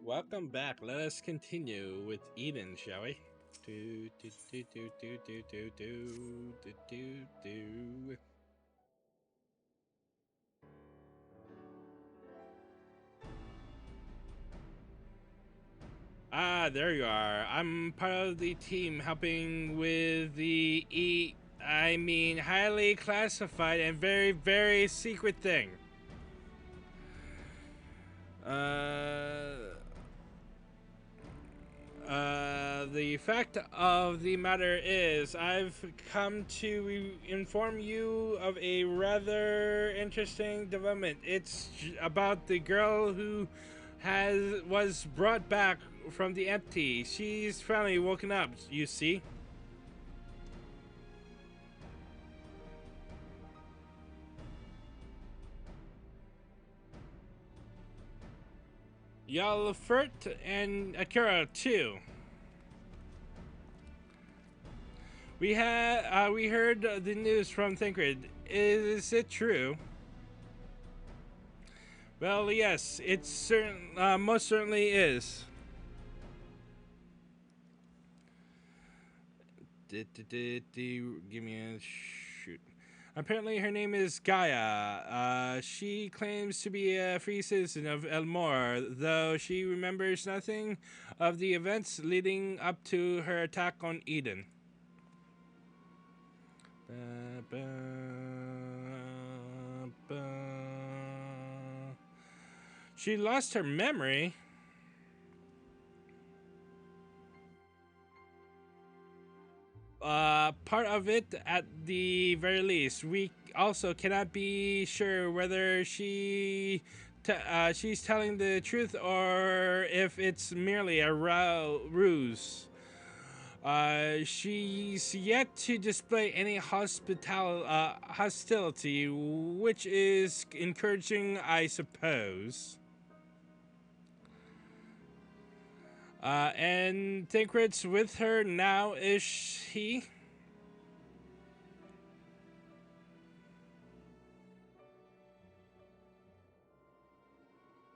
Welcome back. Let us continue with Eden, shall we? Do do do do do do do do do do do. Ah, there you are. I'm part of the team helping with the highly classified and very secret thing. Uh, the fact of the matter is, I've come to inform you of a rather interesting development. It's about the girl who was brought back from the empty. She's finally woken up, you see. Yalfurt and Akira too. We heard the news from Thinkred. Is it true? Well, yes, it most certainly is. Give me a shoot. Apparently, her name is Gaia. She claims to be a free citizen of Elmore, though she remembers nothing of the events leading up to her attack on Eden. She lost her memory. Part of it at the very least. We also cannot be sure whether she's telling the truth or if it's merely a ruse. She's yet to display any hostility, which is encouraging, I suppose. And Thinkred's with her now, is he?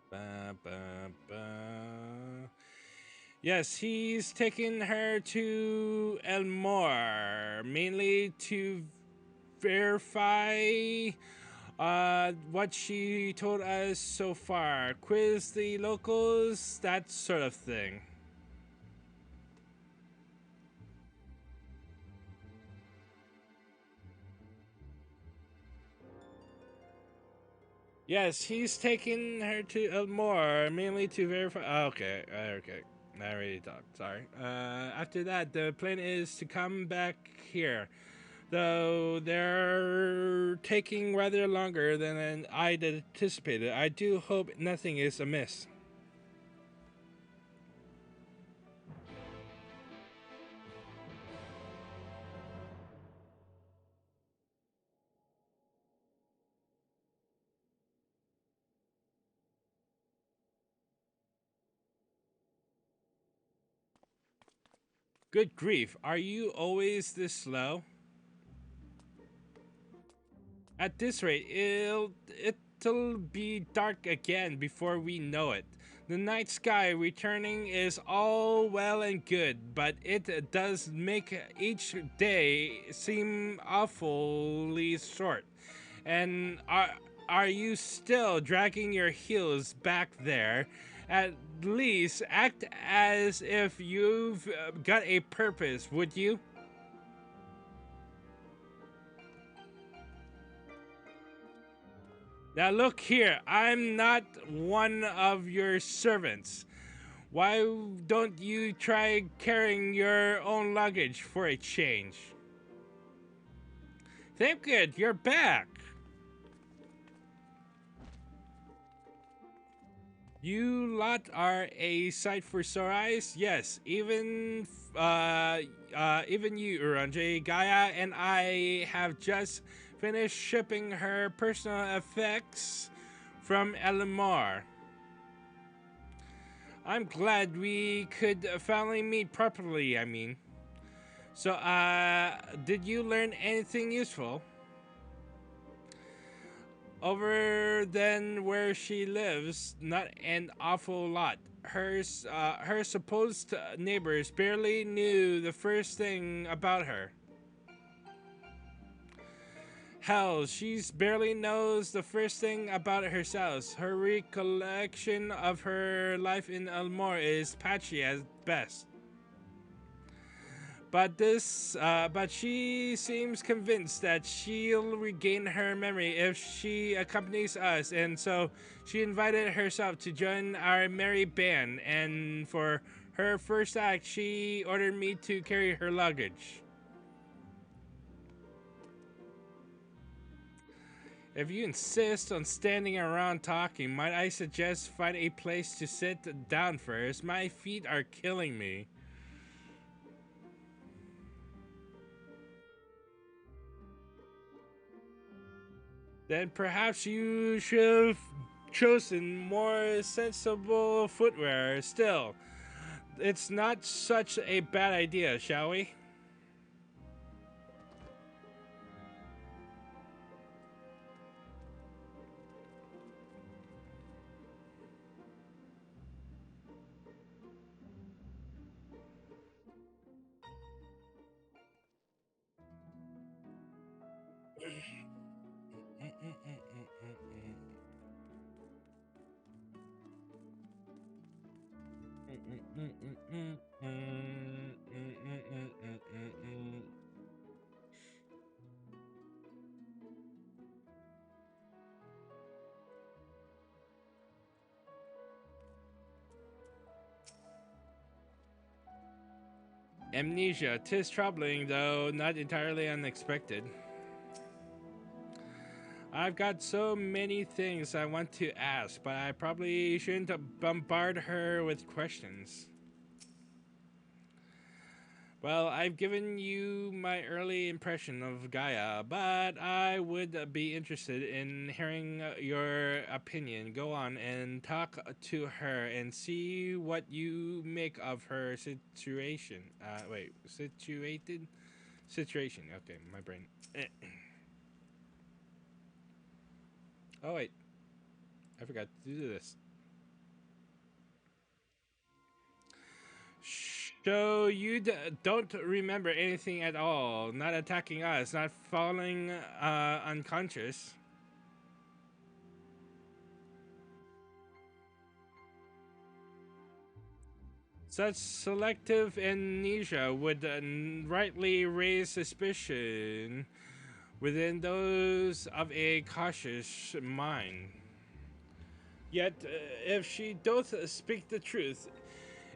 Ba, ba, ba. Yes, he's taken her to Elmore, mainly to verify what she told us so far. Quiz the locals, that sort of thing. Yes, he's taking her to Elmore, mainly to verify. Okay, okay. I already talked, sorry. After that, the plan is to come back here. Though they're taking rather longer than I'd anticipated. I do hope nothing is amiss. Good grief, are you always this slow? At this rate, it'll be dark again before we know it. The night sky returning is all well and good, but it does make each day seem awfully short. And are you still dragging your heels back there? At least act as if you've got a purpose, would you? Now look here, I'm not one of your servants. Why don't you try carrying your own luggage for a change? Thank good, you're back. You lot are a sight for sore eyes. Yes, even you, Uranje, Gaia, and I have just finished shipping her personal effects from Elamar. I'm glad we could finally meet properly, I mean. So, did you learn anything useful? Over than where she lives, not an awful lot. Her supposed neighbors barely knew the first thing about her. Hell, she's barely knows the first thing about herself. Her recollection of her life in Elmore is patchy at best. But she seems convinced that she'll regain her memory if she accompanies us, and so she invited herself to join our merry band. And for her first act, she ordered me to carry her luggage. If you insist on standing around talking, might I suggest find a place to sit down first? My feet are killing me. Then perhaps you should have chosen more sensible footwear. Still, it's not such a bad idea, shall we? Amnesia. 'Tis troubling, though not entirely unexpected. I've got so many things I want to ask, but I probably shouldn't bombard her with questions. Well, I've given you my early impression of Gaia, but I would be interested in hearing your opinion. Go on and talk to her and see what you make of her situation. Wait, situated? Situation. Okay, my brain. Oh, wait. I forgot to do this. So you don't remember anything at all, not attacking us, not falling unconscious. Such selective amnesia would rightly raise suspicion within those of a cautious mind. Yet, if she doth speak the truth,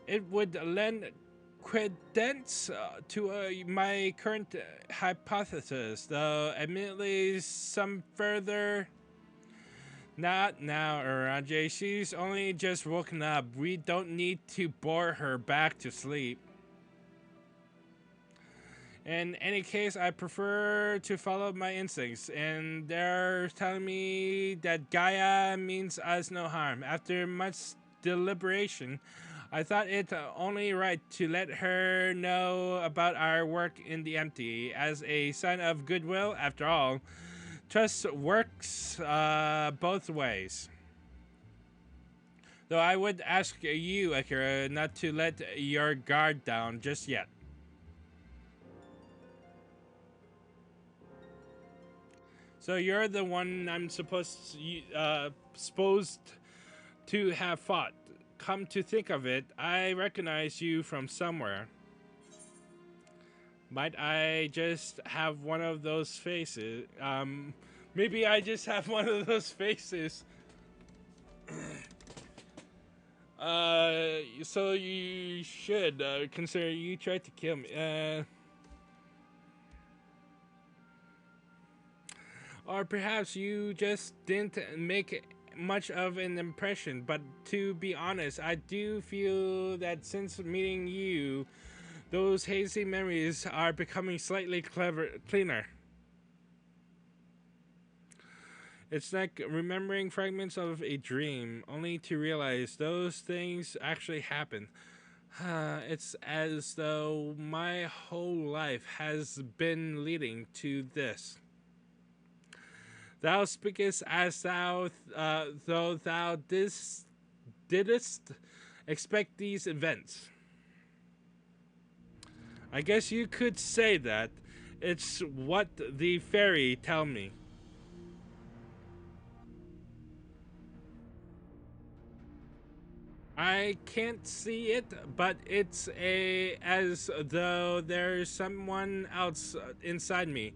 it would lend credence to my current hypothesis, though admittedly some further. Not now, Aranje. She's only just woken up. We don't need to bore her back to sleep. In any case, I prefer to follow my instincts, and they're telling me that Gaia means us no harm. After much deliberation, I thought it only right to let her know about our work in the empty as a sign of goodwill. After all, trust works both ways. Though I would ask you, Akira, not to let your guard down just yet. So you're the one I'm supposed to have fought. Come to think of it, I recognize you from somewhere. Might I just have one of those faces? Maybe I just have one of those faces. So you should consider you tried to kill me. Or perhaps you just didn't make much of an impression. But to be honest, I do feel that since meeting you, those hazy memories are becoming slightly cleaner. It's like remembering fragments of a dream, only to realize those things actually happened. It's as though my whole life has been leading to this. Thou speakest as though thou didst expect these events. I guess you could say that. It's what the fairy tell me. I can't see it, but it's a as though there's someone else inside me,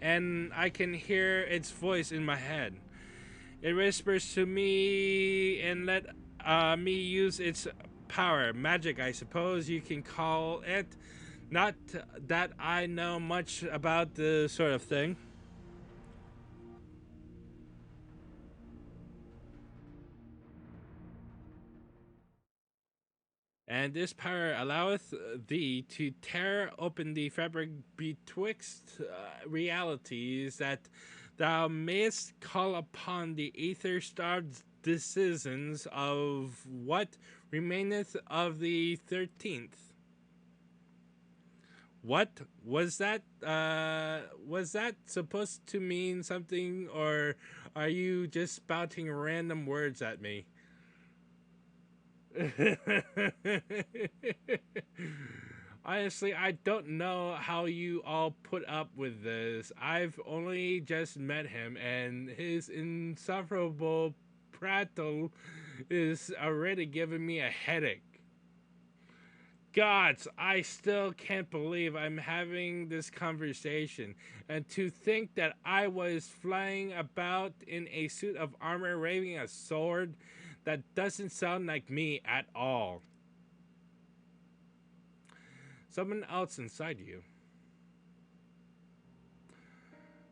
and I can hear its voice in my head. It whispers to me and let me use its power, magic, I suppose you can call it. Not that I know much about the sort of thing. And this power alloweth thee to tear open the fabric betwixt realities, that thou mayest call upon the ether starved decisions of what remaineth of the 13th. What was that? Was that supposed to mean something, or are you just spouting random words at me? Honestly, I don't know how you all put up with this. I've only just met him, and his insufferable prattle is already giving me a headache. Gods, I still can't believe I'm having this conversation. And to think that I was flying about in a suit of armor, waving a sword, that doesn't sound like me at all. Someone else inside you.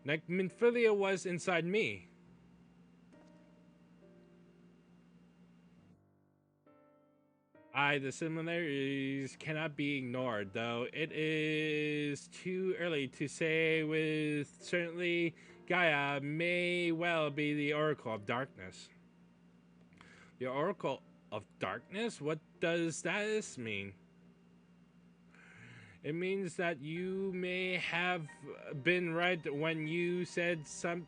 Like Minfilia was inside me. The similarities cannot be ignored, though it is too early to say with certainty. Gaia may well be the Oracle of Darkness. The Oracle of Darkness? What does that mean? It means that you may have been right when you said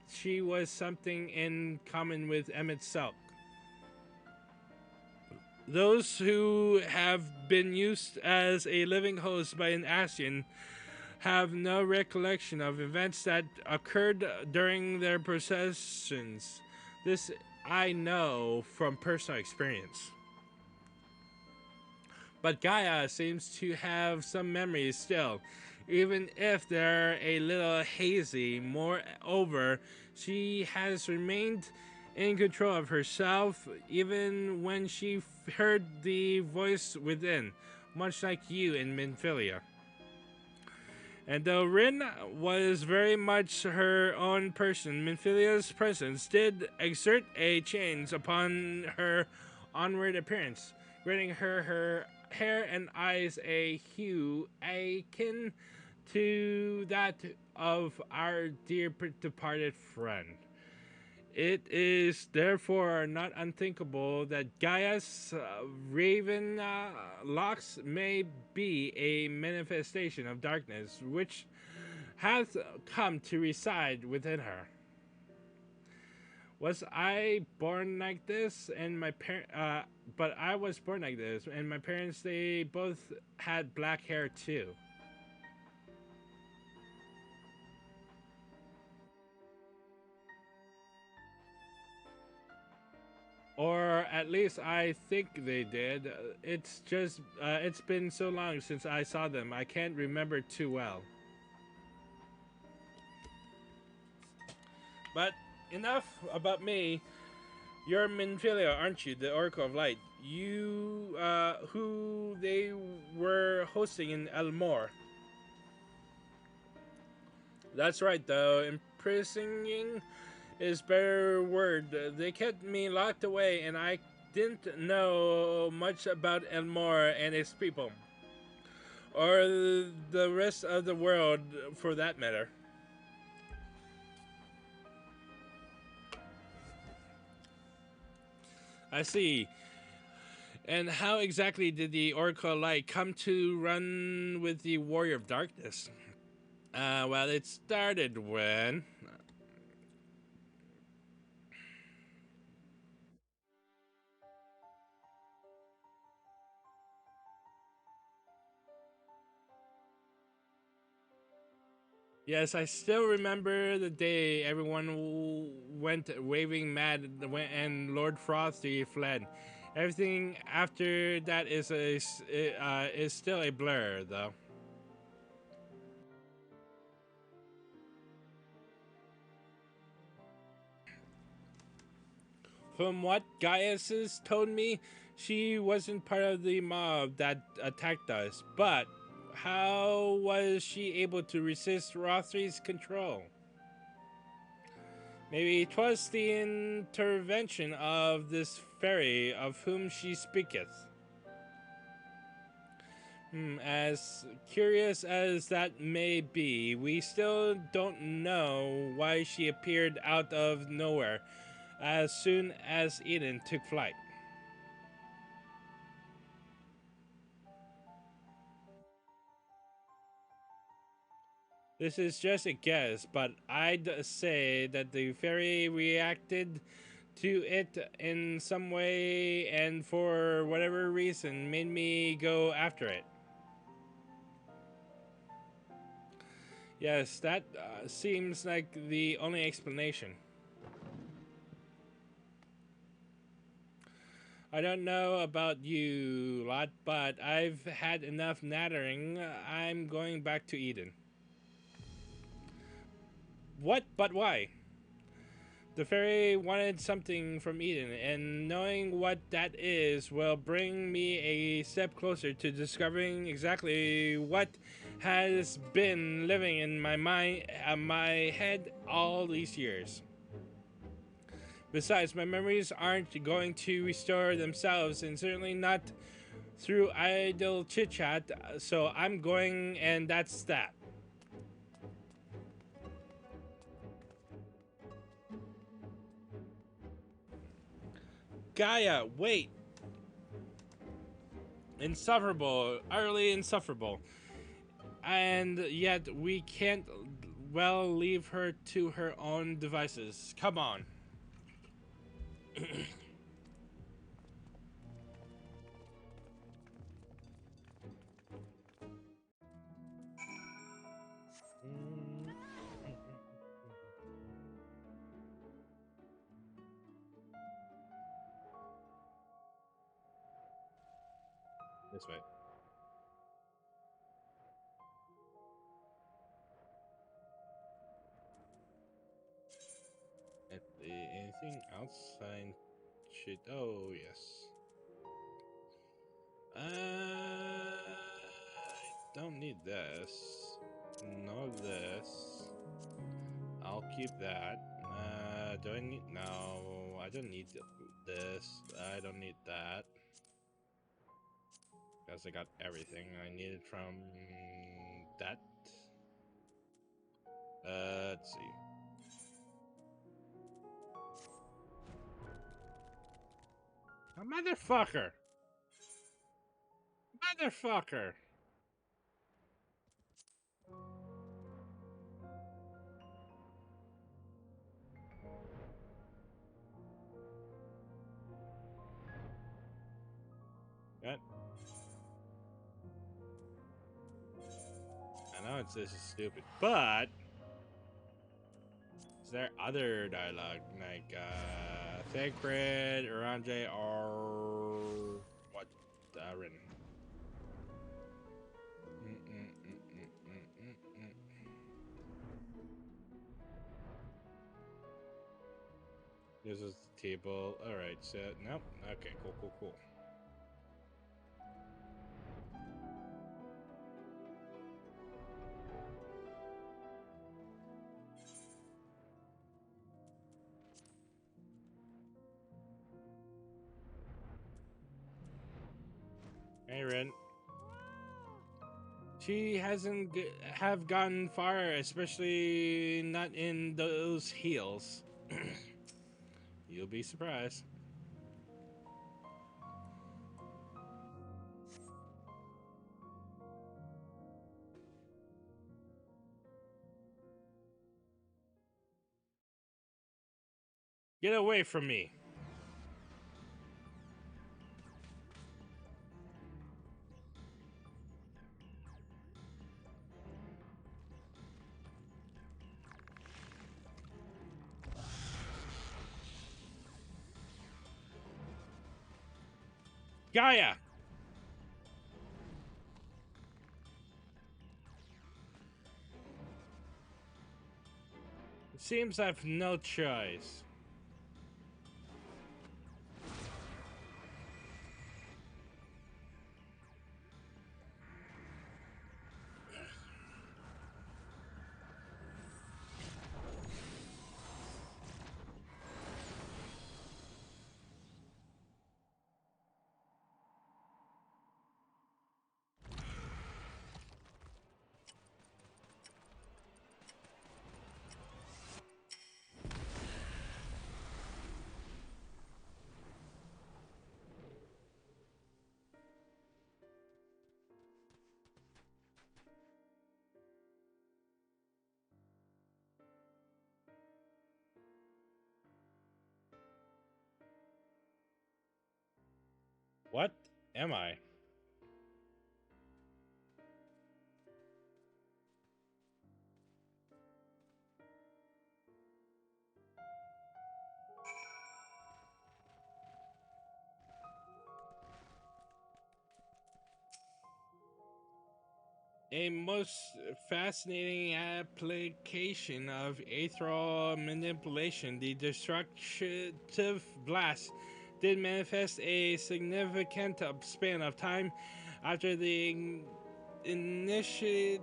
she was something in common with Emmett Selk. Those who have been used as a living host by an Ascian have no recollection of events that occurred during their processions. This I know from personal experience. But Gaia seems to have some memories still, even if they're a little hazy. Moreover, she has remained in control of herself even when she heard the voice within, much like you in Minfilia. And though Rin was very much her own person, Minfilia's presence did exert a change upon her onward appearance, granting her hair and eyes a hue akin to that of our dear departed friend. It is therefore not unthinkable that Gaia's raven locks may be a manifestation of darkness which hath come to reside within her. Was I born like this? And but I was born like this, and my parents, they both had black hair too. Or at least I think they did. It's just, it's been so long since I saw them, I can't remember too well. But enough about me. You're Minfilia, aren't you? The Oracle of Light. You, who they were hosting in Elmore. That's right, though. Imprisoning is better word. They kept me locked away, and I didn't know much about Elmore and its people, or the rest of the world, for that matter. I see. And how exactly did the Oracle Light come to run with the Warrior of Darkness? Well, it started when Yes, I still remember the day everyone went waving mad and Lord Frosty fled. Everything after that is still a blur, though. From what Gaius has told me, she wasn't part of the mob that attacked us, but how was she able to resist Rothry's control? Maybe 'twas the intervention of this fairy of whom she speaketh. As curious as that may be, we still don't know why she appeared out of nowhere as soon as Eden took flight. This is just a guess, but I'd say that the fairy reacted to it in some way and for whatever reason made me go after it. Yes, that seems like the only explanation. I don't know about you lot, but I've had enough nattering. I'm going back to Eden. What? But why? The fairy wanted something from Eden, and knowing what that is will bring me a step closer to discovering exactly what has been living in my mind, my head all these years. Besides, my memories aren't going to restore themselves, and certainly not through idle chit chat. So I'm going, and that's that. Gaia, wait! Insufferable, utterly insufferable. And yet we can't well leave her to her own devices. Come on. This way. Anything else I should? Oh yes. I don't need this. Nor this. I'll keep that. Do I need? No, I don't need this. I don't need that. Because I got everything I needed from that. Let's see. A motherfucker! Motherfucker! That, I know this is stupid, but is there other dialogue like Sacred, Oranje, or what? Darren. This is the table. All right. So nope. Okay. Cool. Cool. Cool. Hey, Ren. She hasn't have gotten far, especially not in those heels. You'll be surprised. Get away from me. Gaia! It seems I've no choice. What am I? A most fascinating application of aetherial manipulation, the destructive blast did manifest a significant span of time after the initial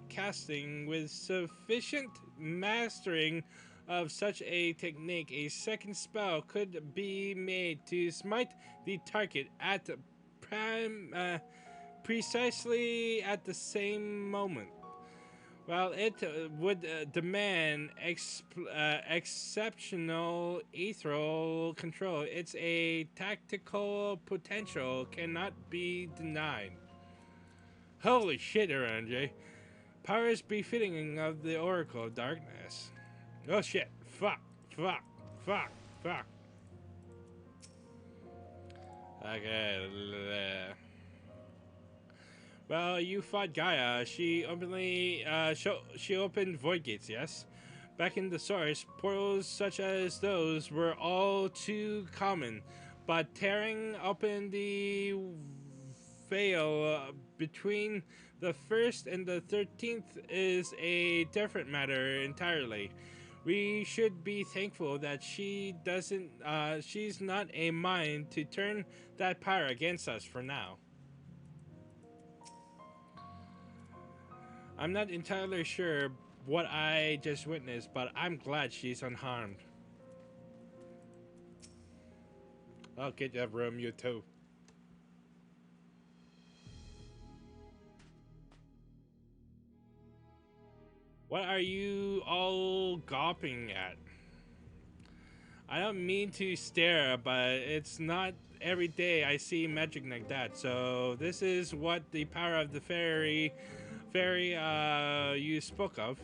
casting. With sufficient mastering of such a technique, a second spell could be made to smite the target at precisely at the same moment. While it would demand exceptional ethereal control, its a tactical potential cannot be denied. Holy shit, RNJ. Powers befitting of the Oracle of Darkness. Oh shit. Fuck. Fuck. Fuck. Fuck. Okay. Well, you fought Gaia. She opened void gates, yes? Back in the source, portals such as those were all too common, but tearing open the veil between the first and the 13th is a different matter entirely. We should be thankful that she's not a mind to turn that power against us for now. I'm not entirely sure what I just witnessed, but I'm glad she's unharmed. I'll get that room, you too. What are you all gawping at? I don't mean to stare, but it's not every day I see magic like that. So this is what the power of the fairy you spoke of.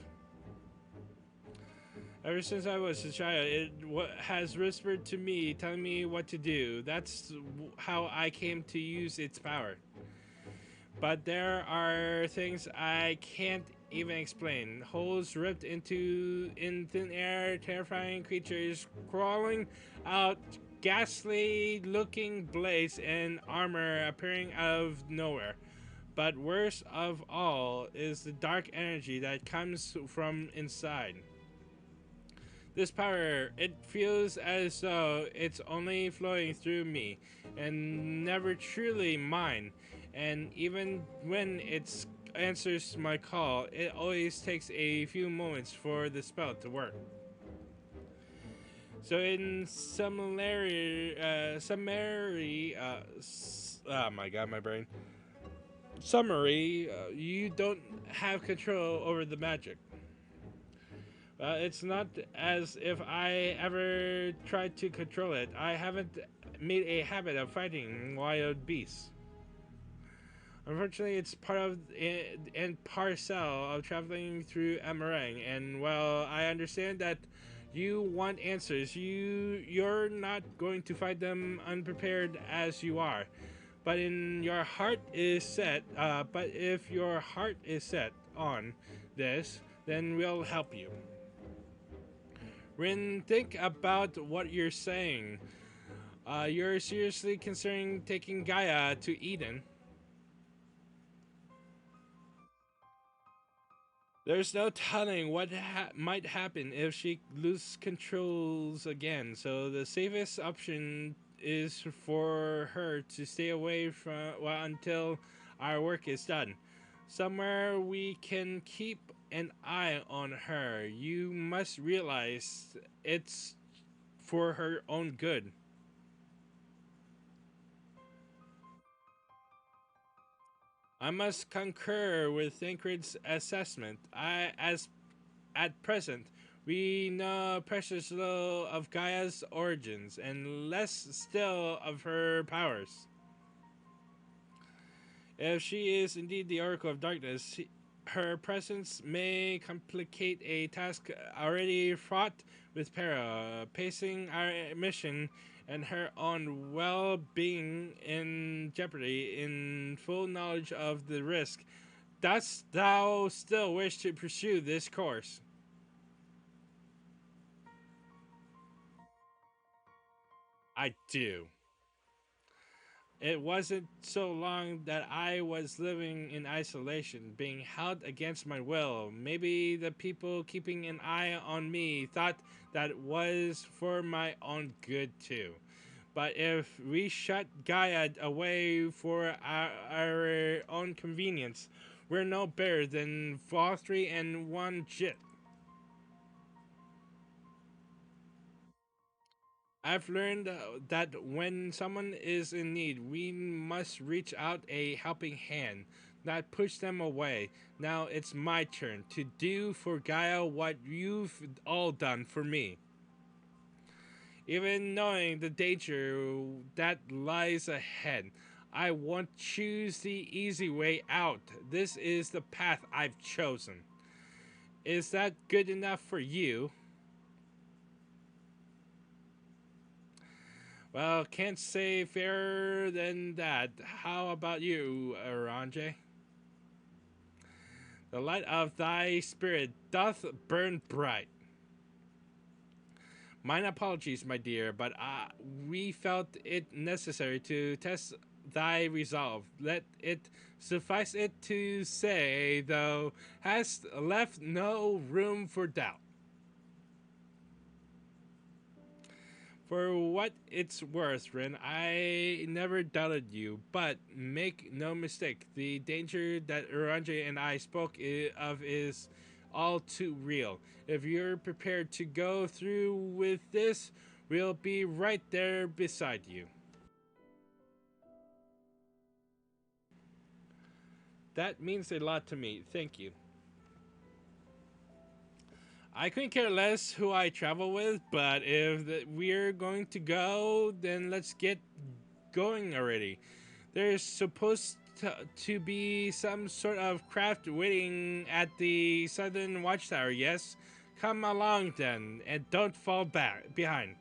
Ever since I was a child, it has whispered to me, telling me what to do. That's how I came to use its power. But there are things I can't even explain. Holes ripped in thin air, terrifying creatures crawling out, ghastly-looking blades and armor appearing out of nowhere. But worst of all is the dark energy that comes from inside. This power, it feels as though it's only flowing through me and never truly mine. And even when it answers my call, it always takes a few moments for the spell to work. So in oh my god, my brain. Summary, you don't have control over the magic. It's not as if I ever tried to control it. I haven't made a habit of fighting wild beasts. Unfortunately, it's part of and parcel of traveling through Amarang. And while I understand that you want answers, you're not going to fight them unprepared as you are. But in your heart is set. But if your heart is set on this, then we'll help you. Rin, think about what you're saying. You're seriously considering taking Gaia to Eden? There's no telling what might happen if she loses controls again, so the safest option is for her to stay away from until our work is done. Somewhere we can keep an eye on her. You must realize it's for her own good. I must concur with Thancred's assessment. As at present, we know precious little of Gaia's origins and less still of her powers. If she is indeed the Oracle of Darkness, her presence may complicate a task already fraught with peril, placing our mission and her own well being in jeopardy. In full knowledge of the risk, dost thou still wish to pursue this course? I do. It wasn't so long that I was living in isolation, being held against my will. Maybe the people keeping an eye on me thought that was for my own good too. But if we shut Gaia away for our own convenience, we're no better than Valtteri and one Jit. I've learned that when someone is in need, we must reach out a helping hand, not push them away. Now it's my turn to do for Gaia what you've all done for me. Even knowing the danger that lies ahead, I won't choose the easy way out. This is the path I've chosen. Is that good enough for you? Well, can't say fairer than that. How about you, Aranje? The light of thy spirit doth burn bright. Mine apologies, my dear, but we felt it necessary to test thy resolve. Let it suffice it to say, thou hast left no room for doubt. For what it's worth, Rin, I never doubted you, but make no mistake, the danger that Uranje and I spoke of is all too real. If you're prepared to go through with this, we'll be right there beside you. That means a lot to me. Thank you. I couldn't care less who I travel with, but if we're going to go, then let's get going already. There's supposed to be some sort of craft waiting at the southern watchtower, yes? Come along then, and don't fall back behind.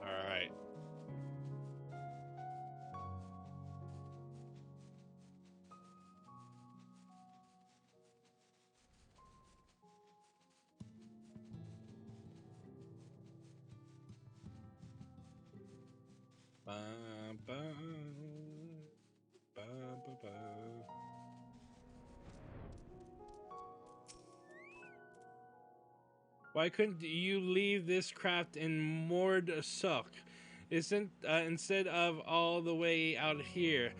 Alright. Ba, ba, ba, ba, ba. Why couldn't you leave this craft in moored sock? Isn't instead of all the way out here?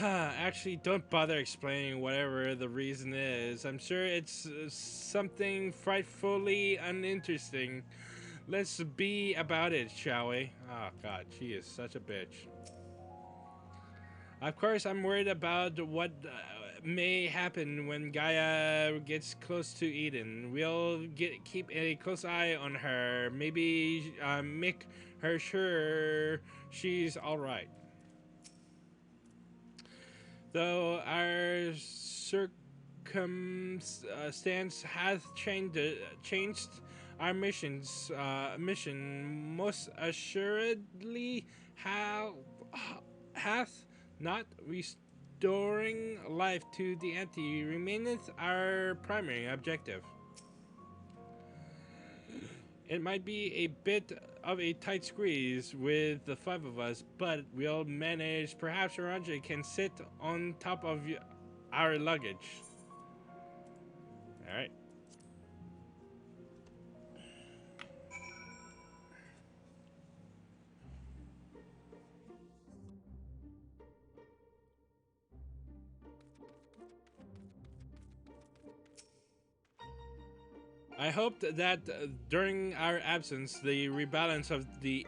Actually, don't bother explaining whatever the reason is. I'm sure it's something frightfully uninteresting. Let's be about it, shall we? Oh God, she is such a bitch. Of course, I'm worried about what may happen when Gaia gets close to Eden. We'll keep a close eye on her. Maybe make her sure she's all right. Though our circumstance has changed, our mission most assuredly have hath not restoring life to the empty remaineth our primary objective. It might be a bit of a tight squeeze with the five of us, but we'll manage. Perhaps Oranje can sit on top of our luggage. All right. I hoped that during our absence, the rebalance of the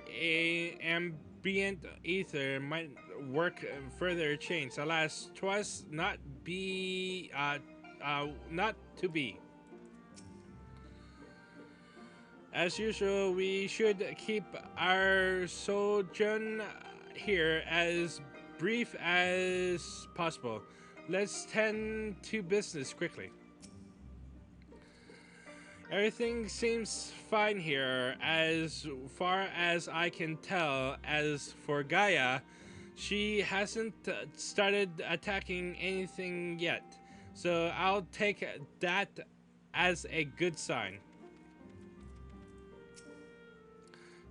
ambient ether might work further change. Alas, 'twas not to be. As usual, we should keep our sojourn here as brief as possible. Let's tend to business quickly. Everything seems fine here as far as I can tell. As for Gaia, she hasn't started attacking anything yet. So I'll take that as a good sign.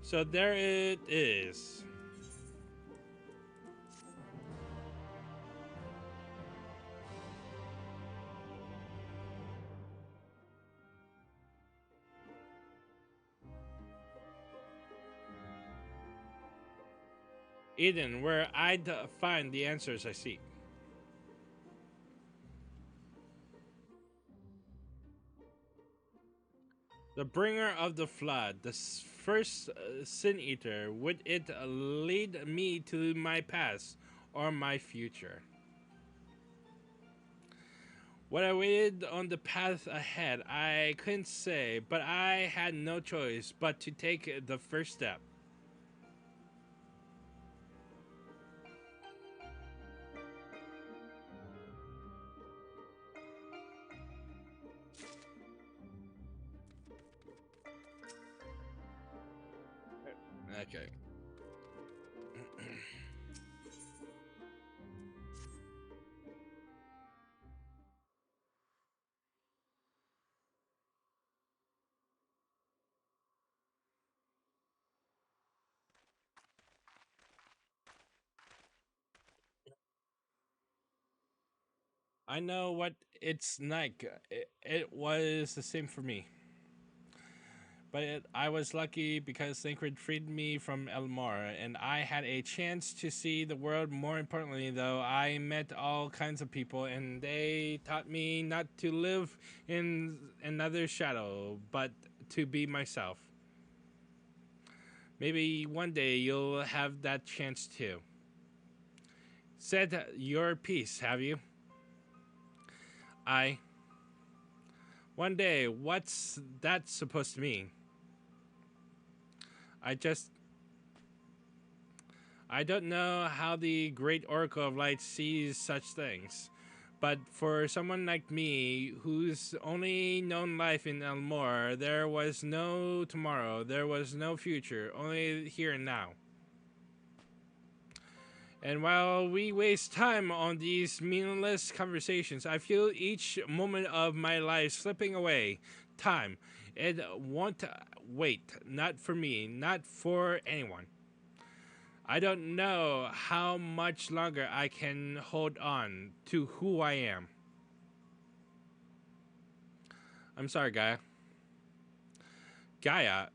So there it is. Eden, where I'd find the answers I seek. The bringer of the flood, the first sin eater, would it lead me to my past or my future? What I waited on the path ahead, I couldn't say, but I had no choice but to take the first step. Okay. I know what it's like. It was the same for me. But I was lucky because Thancred freed me from Elmore, and I had a chance to see the world. More importantly, though, I met all kinds of people, and they taught me not to live in another shadow, but to be myself. Maybe one day you'll have that chance too. Said your piece, have you? I. One day, what's that supposed to mean? I just I don't know how the great Oracle of Light sees such things, but for someone like me, who's only known life in Elmore, there was no tomorrow, there was no future, only here and now. And while we waste time on these meaningless conversations, I feel each moment of my life slipping away. Time. It won't wait. Not for me, not for anyone. I don't know how much longer I can hold on to who I am. I'm sorry, Gaia. Gaia?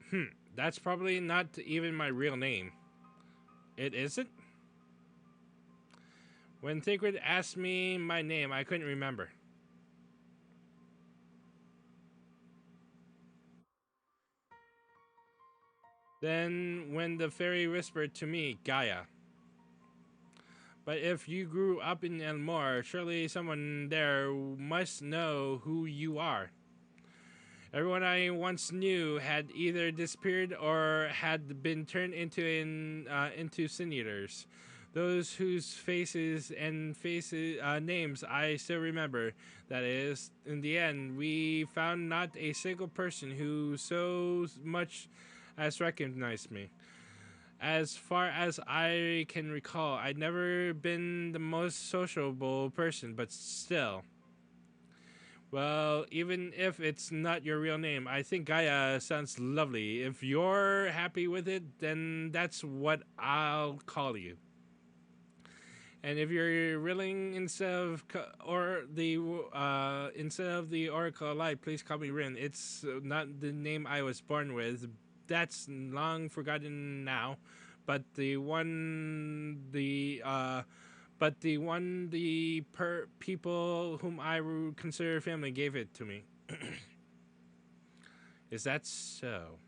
That's probably not even my real name. It isn't? When Thickwit asked me my name, I couldn't remember. Then, when the fairy whispered to me, Gaia. But if you grew up in Elmore, surely someone there must know who you are. Everyone I once knew had either disappeared or had been turned into sin eaters. Those whose faces names I still remember. That is, in the end, we found not a single person who so much as recognized me. As far as I can recall, I'd never been the most sociable person, but still. Well, even if it's not your real name, I think Gaia sounds lovely. If you're happy with it, then that's what I'll call you. And if you're willing, instead of the Oracle Light, please call me Rin. It's not the name I was born with. That's long forgotten now, but the people whom I consider family gave it to me. Is that so?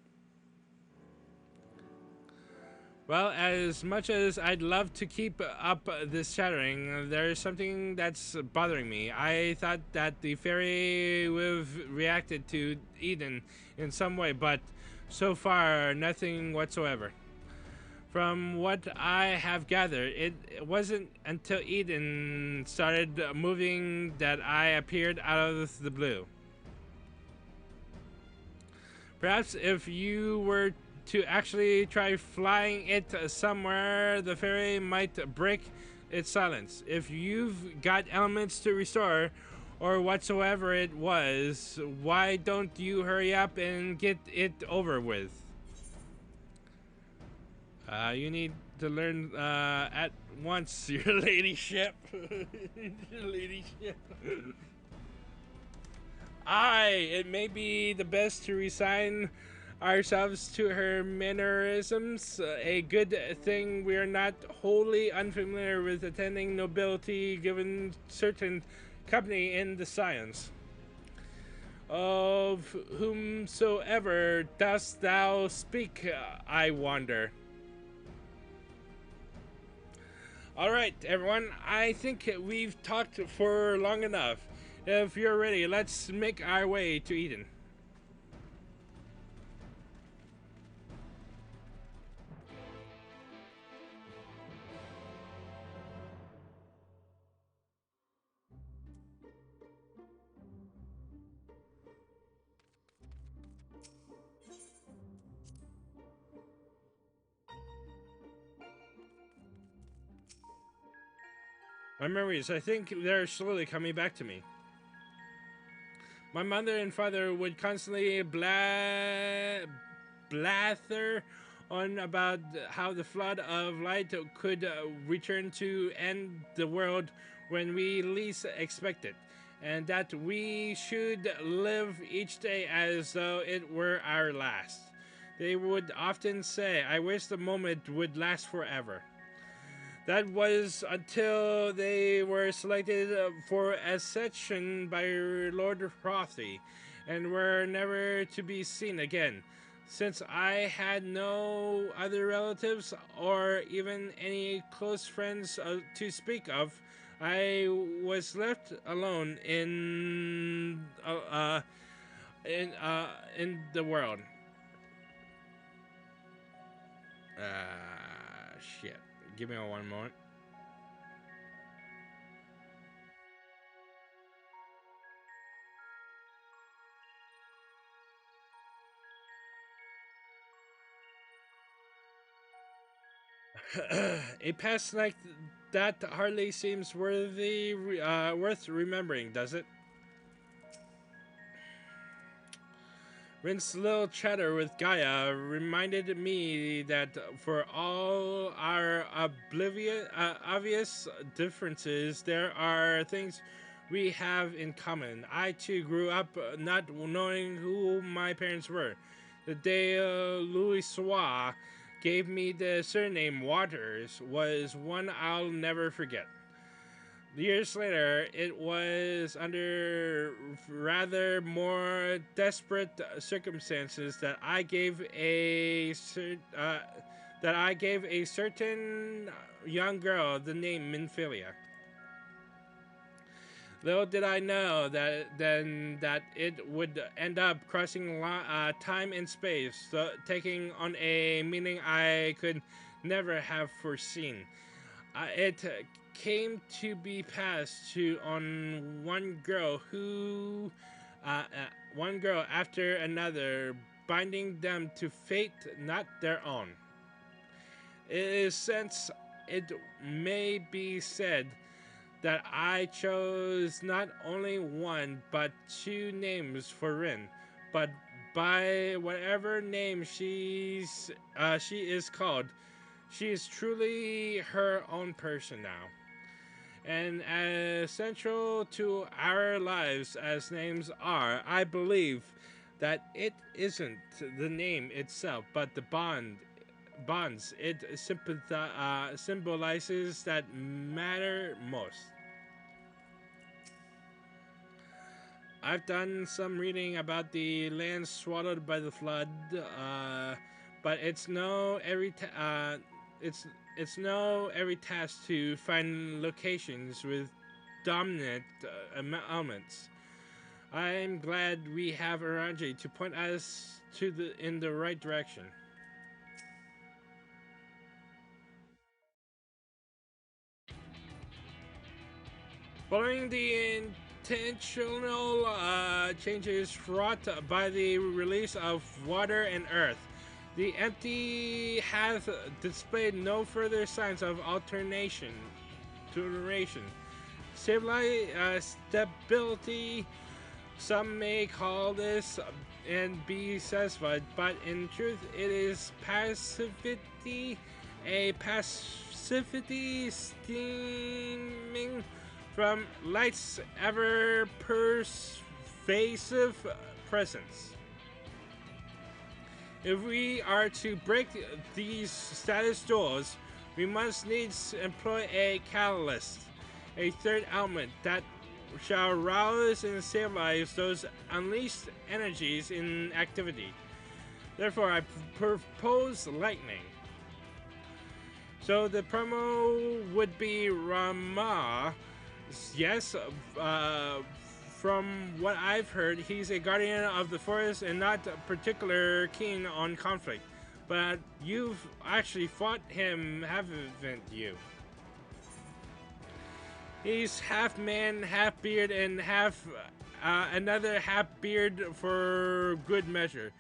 Well, as much as I'd love to keep up this chattering, there's something that's bothering me. I thought that the fairy would have reacted to Eden in some way, but so far, nothing whatsoever. From what I have gathered, it wasn't until Eden started moving that I appeared out of the blue. Perhaps if you were to actually try flying it somewhere, the fairy might break its silence. If you've got elements to restore, or whatsoever it was, why don't you hurry up and get it over with? You need to learn at once, your ladyship. Your ladyship. Aye, it may be the best to resign ourselves to her mannerisms. A good thing we are not wholly unfamiliar with attending nobility given certain company in the science. Of whomsoever dost thou speak, I wonder? Alright, everyone, I think we've talked for long enough. If you're ready, let's make our way to Eden. My memories, I think they're slowly coming back to me. My mother and father would constantly blather on about how the flood of light could return to end the world when we least expect it, and that we should live each day as though it were our last. They would often say, I wish the moment would last forever. That was until they were selected for accession by Lord Frothy, and were never to be seen again. Since I had no other relatives or even any close friends to speak of, I was left alone in the world. Shit. Give me one moment. A past like that hardly seems worth remembering, does it? Rin's little chatter with Gaia reminded me that for all our obvious differences, there are things we have in common. I too grew up not knowing who my parents were. The day Louis Soir gave me the surname Waters was one I'll never forget. Years later, it was under rather more desperate circumstances that I gave that I gave a certain young girl the name Minfilia. Little did I know that it would end up crossing time and space, so taking on a meaning I could never have foreseen. It came to be passed to on one girl after another, binding them to fate not their own. It is since it may be said that I chose not only one but two names for Rin, but by whatever name she is called, she is truly her own person now. And as central to our lives as names are, I believe that it isn't the name itself, but the bonds it symbolizes that matter most. I've done some reading about the land swallowed by the flood, but it's no every task to find locations with dominant elements. I'm glad we have Aranji to point us in the right direction. Following the intentional changes wrought by the release of water and earth, the empty has displayed no further signs of alternation. Stability, some may call this, and be satisfied, but in truth, it is passivity, a passivity steaming from light's ever pervasive presence. If we are to break these status doors, we must needs employ a catalyst, a third element that shall rouse and stabilize those unleashed energies in activity. Therefore, I propose lightning. So the promo would be Rama. Yes, from what I've heard, he's a guardian of the forest and not particular keen on conflict. But you've actually fought him, haven't you? He's half man, half beard, and half another half beard for good measure.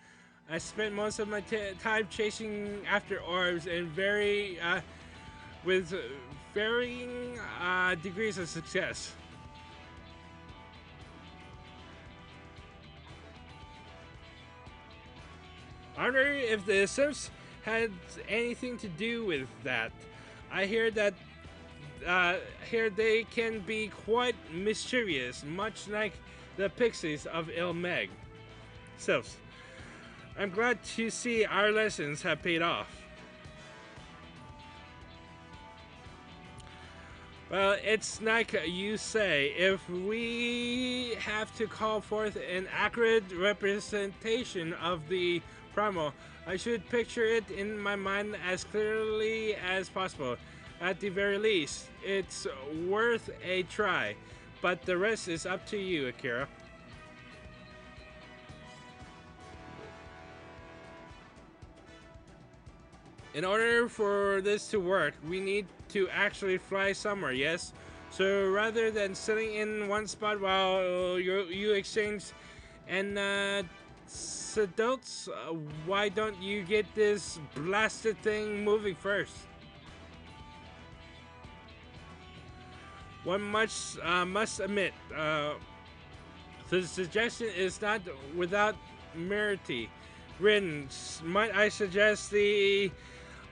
I spent most of my time chasing after orbs and with varying degrees of success. I wonder if the Sims had anything to do with that. I hear that here they can be quite mischievous, much like the pixies of Ilmeg. Sylphs, I'm glad to see our lessons have paid off. Well, it's like you say, if we have to call forth an accurate representation of the primal, I should picture it in my mind as clearly as possible. At the very least, it's worth a try, but the rest is up to you, Akira. In order for this to work, we need to actually fly somewhere, yes? So rather than sitting in one spot while you exchange anecdotes, why don't you get this blasted thing moving first? One must admit, the suggestion is not without merit. Rin, might I suggest the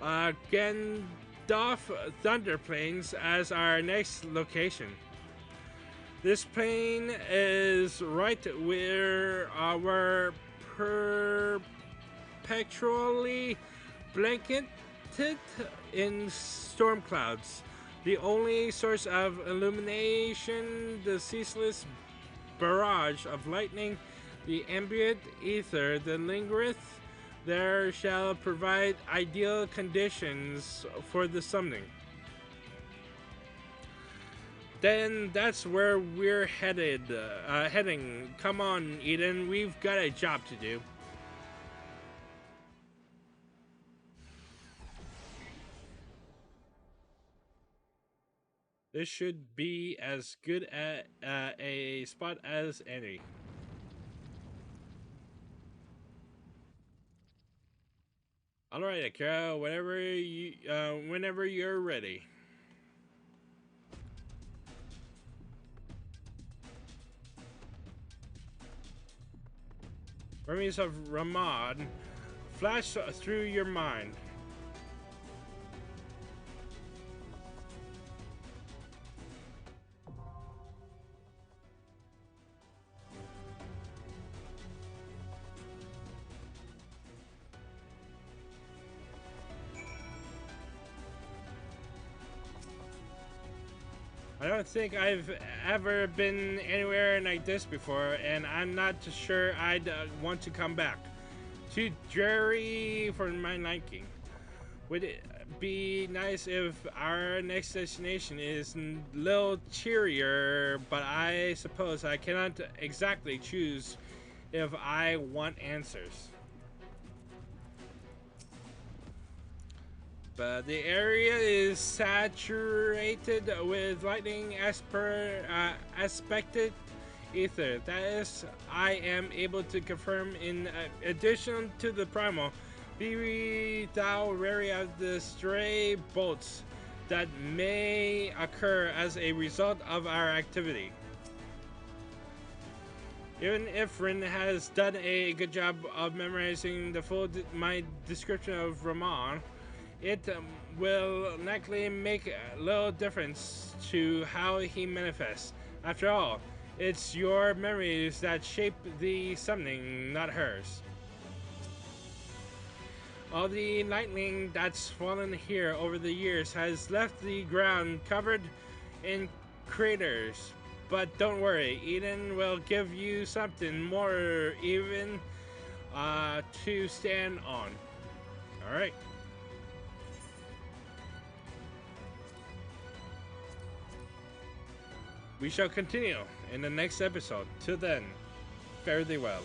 Gandalf Thunder Plains as our next location? This plain is right where our perpetually blanketed in storm clouds. The only source of illumination, the ceaseless barrage of lightning, the ambient ether that lingereth there shall provide ideal conditions for the summoning. Then that's where we're heading. Come on, Eden, we've got a job to do. This should be as good at a spot as any. All right, Akira, whenever you're ready. Memories of Ramad flash through your mind. I don't think I've ever been anywhere like this before, and I'm not sure I'd want to come back. Too dreary for my liking. Would it be nice if our next destination is a little cheerier, but I suppose I cannot exactly choose if I want answers. But the area is saturated with lightning as per aspected ether. That is, I am able to confirm. In addition to the primal, be thou wary of the stray bolts that may occur as a result of our activity. Even if Rin has done a good job of memorizing the full my description of Raman, it will likely make a little difference to how he manifests. After all, it's your memories that shape the summoning, not hers. All the lightning that's fallen here over the years has left the ground covered in craters. But don't worry, Eden will give you something more even to stand on. Alright. We shall continue in the next episode. Till then, fare thee well.